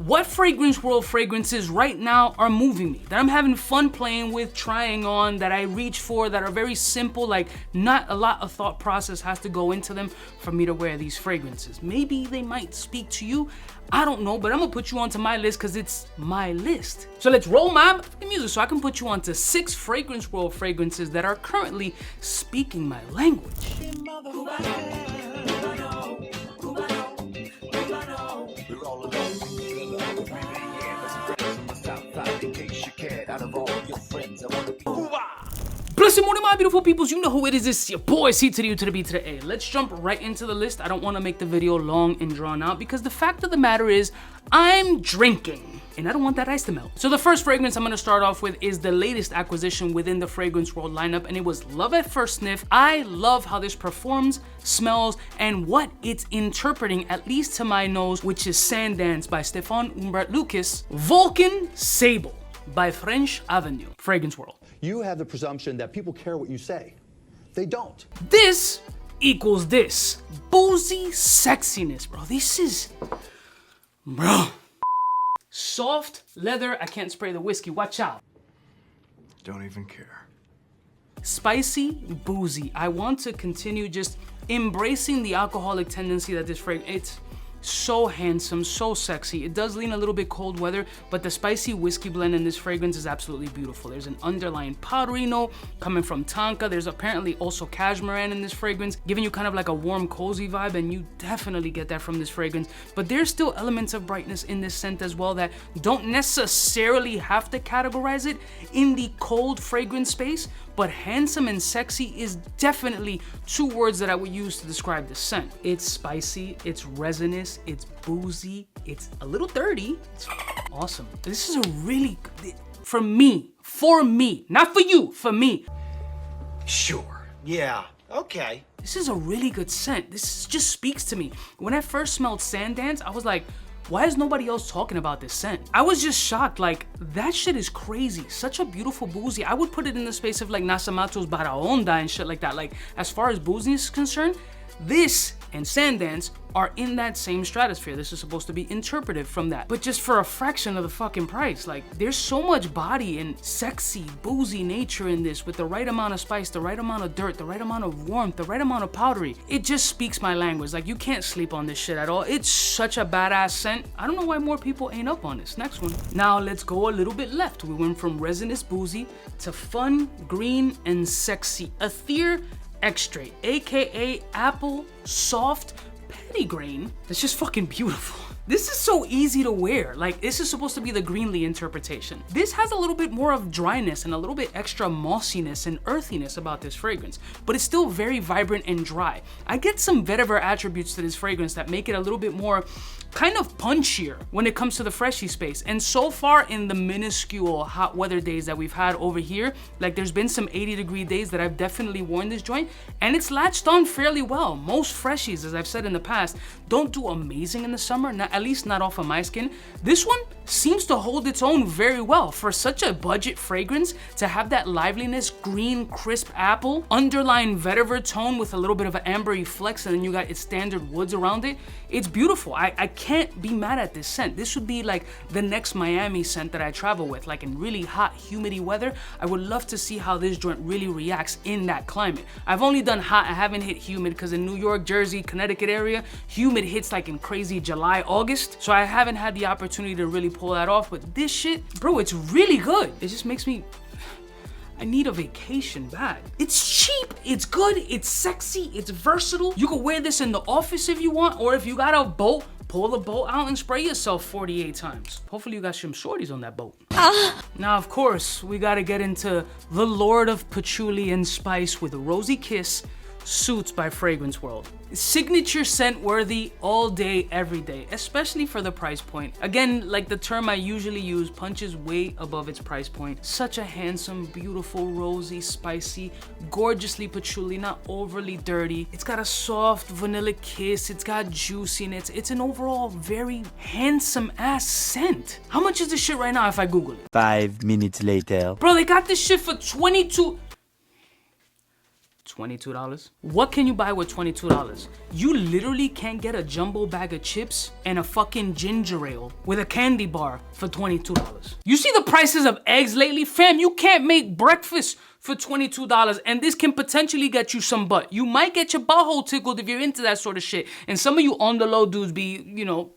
what Fragrance World fragrances right now are moving me, that I'm having fun playing with, trying on, that I reach for, that are very simple, like not a lot of thought process has to go into them for me to wear these fragrances. Maybe they might speak to you, I don't know, but I'm gonna put you onto my list because it's my list. So let's roll my music so I can put you onto 6 Fragrance World fragrances that are currently speaking my language. Blessed morning, my beautiful peoples. You know who it is. It's your boy, 𝐶_U_B_A. Let's jump right into the list. I don't want to make the video long and drawn out because the fact of the matter is I'm drinking and I don't want that ice to melt. So the first fragrance I'm going to start off with is the latest acquisition within the Fragrance World lineup, and it was Love at First Sniff. I love how this performs, smells, and what it's interpreting, at least to my nose, which is Sandance by Stéphane Humbert Lucas, Vulcan Sable by French Avenue, Fragrance World. You have the presumption that people care what you say. They don't. This equals this. Boozy sexiness, bro. This is, bro. Soft leather. I can't spray the whiskey. Watch out. Don't even care. Spicy, boozy. I want to continue just embracing the alcoholic tendency that this fragrance, it's so handsome, so sexy. It does lean a little bit cold weather, but the spicy whiskey blend in this fragrance is absolutely beautiful. There's an underlying powdery note coming from tonka. There's apparently also cashmere in this fragrance, giving you kind of like a warm, cozy vibe, and you definitely get that from this fragrance. But there's still elements of brightness in this scent as well that don't necessarily have to categorize it in the cold fragrance space, but handsome and sexy is definitely 2 words that I would use to describe this scent. It's spicy, it's resinous, it's boozy, it's a little dirty. It's awesome. This is a really, for me, not for you, for me. Sure, yeah, okay. This is a really good scent. This just speaks to me. When I first smelled Sandance, I was like, why is nobody else talking about this scent? I was just shocked, like, that shit is crazy. Such a beautiful boozy. I would put it in the space of like Nasamato's Baraonda and shit like that. Like, as far as booziness is concerned, this and Sandance are in that same stratosphere. This is supposed to be interpretive from that, but just for a fraction of the fucking price. Like, there's so much body and sexy, boozy nature in this with the right amount of spice, the right amount of dirt, the right amount of warmth, the right amount of powdery. It just speaks my language. Like, you can't sleep on this shit at all. It's such a badass scent. I don't know why more people ain't up on this. Next one. Now let's go a little bit left. We went from resinous boozy to fun, green, and sexy. Ethereal Extrait, aka apple soft petitgrain. That's just fucking beautiful. This is so easy to wear. Like, this is supposed to be the Greenlee interpretation. This has a little bit more of dryness and a little bit extra mossiness and earthiness about this fragrance, but it's still very vibrant and dry. I get some vetiver attributes to this fragrance that make it a little bit more kind of punchier when it comes to the freshy space. And so far in the minuscule hot weather days that we've had over here, like, there's been some 80-degree days that I've definitely worn this joint, and it's latched on fairly well. Most freshies, as I've said in the past, don't do amazing in the summer, at least not off of my skin. This one seems to hold its own very well. For such a budget fragrance, to have that liveliness, green, crisp apple, underlying vetiver tone with a little bit of an ambery flex, and then you got its standard woods around it, it's beautiful. I can't be mad at this scent. This would be like the next Miami scent that I travel with, like in really hot, humidity weather. I would love to see how this joint really reacts in that climate. I've only done hot, I haven't hit humid, because in New York, Jersey, Connecticut area, humid hits like in crazy July, August. So I haven't had the opportunity to really pull that off, but this shit, bro, it's really good. It just makes me, I need a vacation bad. It's cheap, it's good, it's sexy, it's versatile. You can wear this in the office if you want, or if you got a boat, pull the boat out and spray yourself 48 times. Hopefully you got some shorties on that boat. Now, of course, we gotta get into the Lord of Patchouli and Spice with Rosy Kiss, Suits by Fragrance World. Signature scent worthy all day, every day, especially for the price point. Again, like the term I usually use, punches way above its price point. Such a handsome, beautiful, rosy, spicy, gorgeously patchouli, not overly dirty. It's got a soft vanilla kiss. It's got juiciness. It's an overall very handsome ass scent. How much is this shit right now if I Google it? 5 minutes later. Bro, they got this shit for $22. $22. What can you buy with $22? You literally can't get a jumbo bag of chips and a fucking ginger ale with a candy bar for $22. You see the prices of eggs lately? Fam, you can't make breakfast for $22, and this can potentially get you some butt. You might get your butthole tickled if you're into that sort of shit. And some of you on the low dudes be, you know,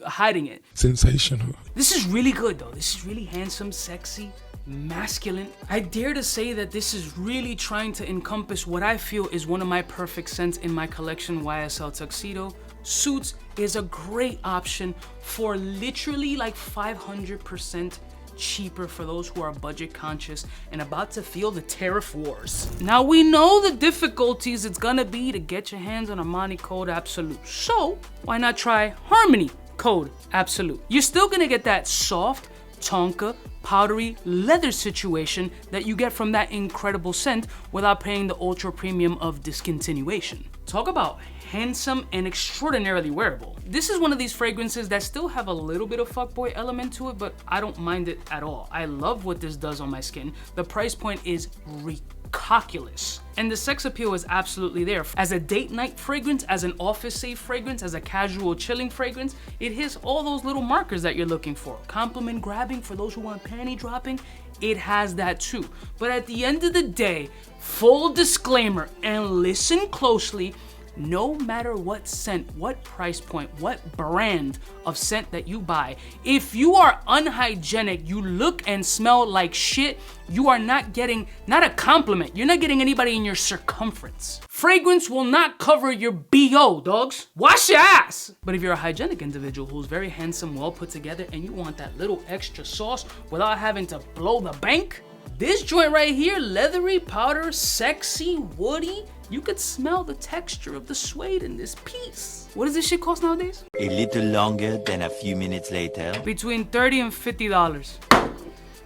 hiding it. Sensational. This is really good though. This is really handsome, sexy, masculine. I dare to say that this is really trying to encompass what I feel is one of my perfect scents in my collection, YSL Tuxedo. Suits is a great option for literally like 500% cheaper for those who are budget conscious and about to feel the tariff wars. Now we know the difficulties it's gonna be to get your hands on Armani Code Absolute. So why not try Harmony Code Absolute? You're still gonna get that soft, tonka, powdery leather situation that you get from that incredible scent without paying the ultra premium of discontinuation. Talk about handsome and extraordinarily wearable. This is one of these fragrances that still have a little bit of fuckboy element to it, but I don't mind it at all. I love what this does on my skin. The price point is ridiculous. And the sex appeal is absolutely there. As a date night fragrance, as an office safe fragrance, as a casual chilling fragrance, it hits all those little markers that you're looking for. Compliment grabbing for those who want panty dropping, it has that too. But at the end of the day, full disclaimer, and listen closely, no matter what scent, what price point, what brand of scent that you buy, if you are unhygienic, you look and smell like shit, you are not getting, not a compliment, you're not getting anybody in your circumference. Fragrance will not cover your BO, dogs. Wash your ass! But if you're a hygienic individual who's very handsome, well put together, and you want that little extra sauce without having to blow the bank, this joint right here, leathery, powder, sexy, woody, you could smell the texture of the suede in this piece. What does this shit cost nowadays? A little longer than a few minutes later. Between $30 and $50.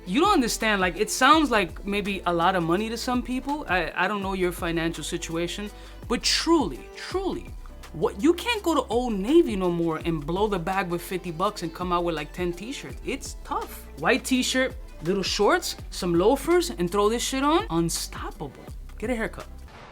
You don't understand, like, it sounds like maybe a lot of money to some people. I don't know your financial situation, but truly, what, you can't go to Old Navy no more and blow the bag with $50 and come out with like 10 t-shirts. It's tough. White t-shirt, little shorts, some loafers, and throw this shit on. Unstoppable. Get a haircut.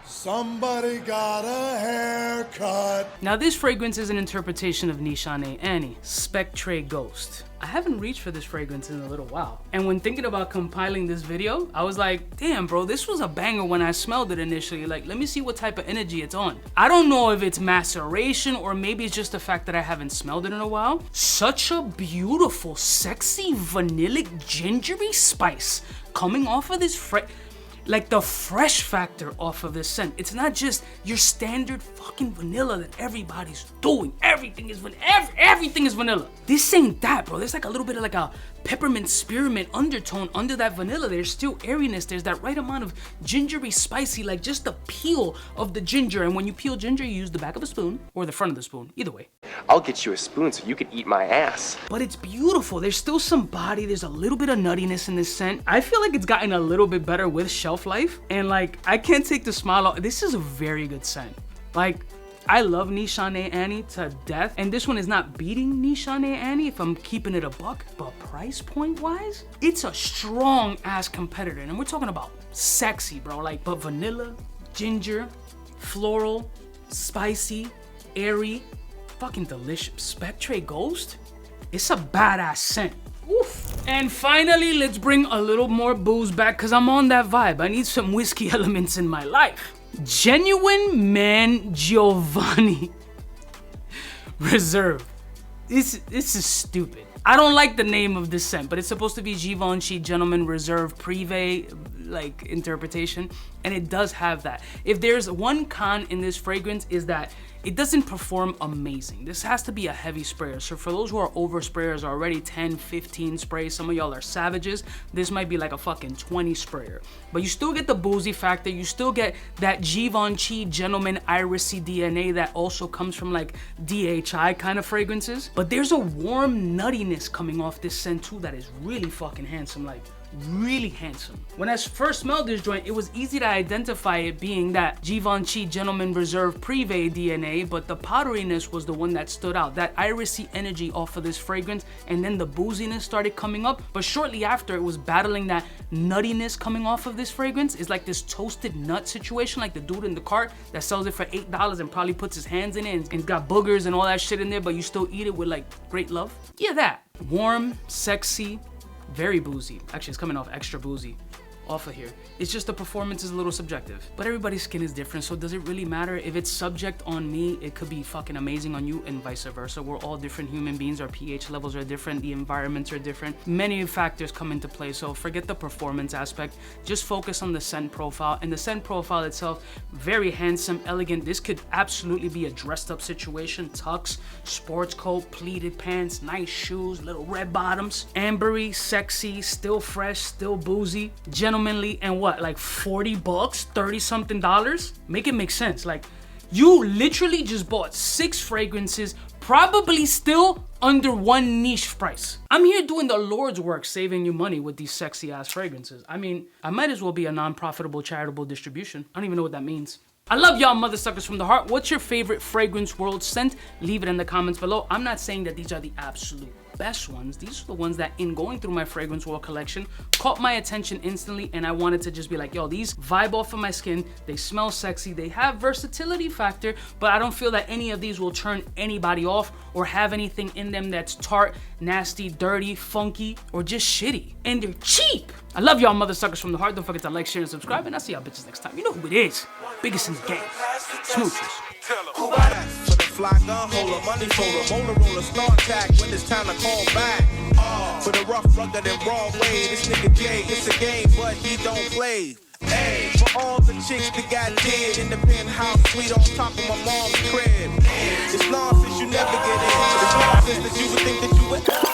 Somebody got a haircut. Now this fragrance is an interpretation of 𝗙𝗏𝗍 𝗨𝐼, Spectre Ghost. I haven't reached for this fragrance in a little while. And when thinking about compiling this video, I was like, damn bro, this was a banger when I smelled it initially. Like, let me see what type of energy it's on. I don't know if it's maceration or maybe it's just the fact that I haven't smelled it in a while. Such a beautiful, sexy, vanillic, gingery spice coming off of this like the fresh factor off of this scent. It's not just your standard fucking vanilla that everybody's doing. Everything is vanilla. This ain't that, bro. There's like a little bit of like a peppermint spearmint undertone under that vanilla. There's still airiness. There's that right amount of gingery spicy, like just the peel of the ginger. And when you peel ginger, you use the back of a spoon or the front of the spoon, either way. I'll get you a spoon so you can eat my ass. But it's beautiful. There's still some body. There's a little bit of nuttiness in this scent. I feel like it's gotten a little bit better with shelf life. And like, I can't take the smile off. This is a very good scent. Like, I love 𝗙𝗏𝗍 𝗨𝐼 to death, and this one is not beating 𝗙𝗏𝗍 𝗨𝐼 if I'm keeping it a buck, but price point wise, it's a strong ass competitor, and we're talking about sexy, bro, like, but vanilla, ginger, floral, spicy, airy, fucking delicious. Spectre Ghost, it's a badass scent. Oof. And finally, let's bring a little more booze back, cause I'm on that vibe. I need some whiskey elements in my life. Genuine Man Giovanni Reserve. This is stupid. I don't like the name of this scent, but it's supposed to be Givenchy Gentleman Reserve Privé like interpretation, and it does have that. If there's one con in this fragrance is that it doesn't perform amazing. This has to be a heavy sprayer. So for those who are over sprayers already, 10, 15 sprays, some of y'all are savages, this might be like a fucking 20 sprayer. But you still get the boozy factor, you still get that Givenchy Gentleman Irisy DNA that also comes from like DHI kind of fragrances. But there's a warm nuttiness coming off this scent too that is really fucking handsome. Like, really handsome. When I first smelled this joint, it was easy to identify it being that Givenchy Gentleman Reserve Privé DNA, but the powderiness was the one that stood out. That irisy energy off of this fragrance, and then the booziness started coming up. But shortly after, it was battling that nuttiness coming off of this fragrance. It's like this toasted nut situation, like the dude in the cart that sells it for $8 and probably puts his hands in it and got boogers and all that shit in there, but you still eat it with like great love. Yeah, that. Warm, sexy, very boozy. Actually, it's coming off extra boozy off of here. It's just the performance is a little subjective, but everybody's skin is different, so does it really matter? If it's subject on me, it could be fucking amazing on you, and vice versa. We're all different human beings. Our pH levels are different, the environments are different, many factors come into play, so forget the performance aspect. Just focus on the scent profile, and the scent profile itself, very handsome, elegant. This could absolutely be a dressed up situation. Tux, sports coat, pleated pants, nice shoes, little red bottoms, ambery, sexy, still fresh, still boozy, gentlemanly, and what, like $40, $30 something dollars? Make it make sense. Like, you literally just bought 6 fragrances, probably still under one niche price. I'm here doing the Lord's work, saving you money with these sexy ass fragrances. I mean, I might as well be a non-profitable charitable distribution. I don't even know what that means. I love y'all mother suckers from the heart. What's your favorite fragrance world scent? Leave it in the comments below. I'm not saying that these are the absolute best ones. These are the ones that, in going through my fragrance world collection, caught my attention instantly, and I wanted to just be like, yo, these vibe off of my skin, they smell sexy, they have versatility factor, but I don't feel that any of these will turn anybody off or have anything in them that's tart, nasty, dirty, funky, or just shitty. And they're cheap. I love y'all mother suckers from the heart. Don't forget to like, share, and subscribe, and I'll see y'all bitches next time. You know who it is. Biggest in the game. Smooches. Fly gun holder, money folder, roller, start tag when it's time to call back. For the rough, rugged, and raw way, this nigga Jay, it's a game, but he don't play. Hey, for all the chicks that got dead in the penthouse suite on top of my mom's crib. It's nonsense, you never get in. It's nonsense that you would think that you would.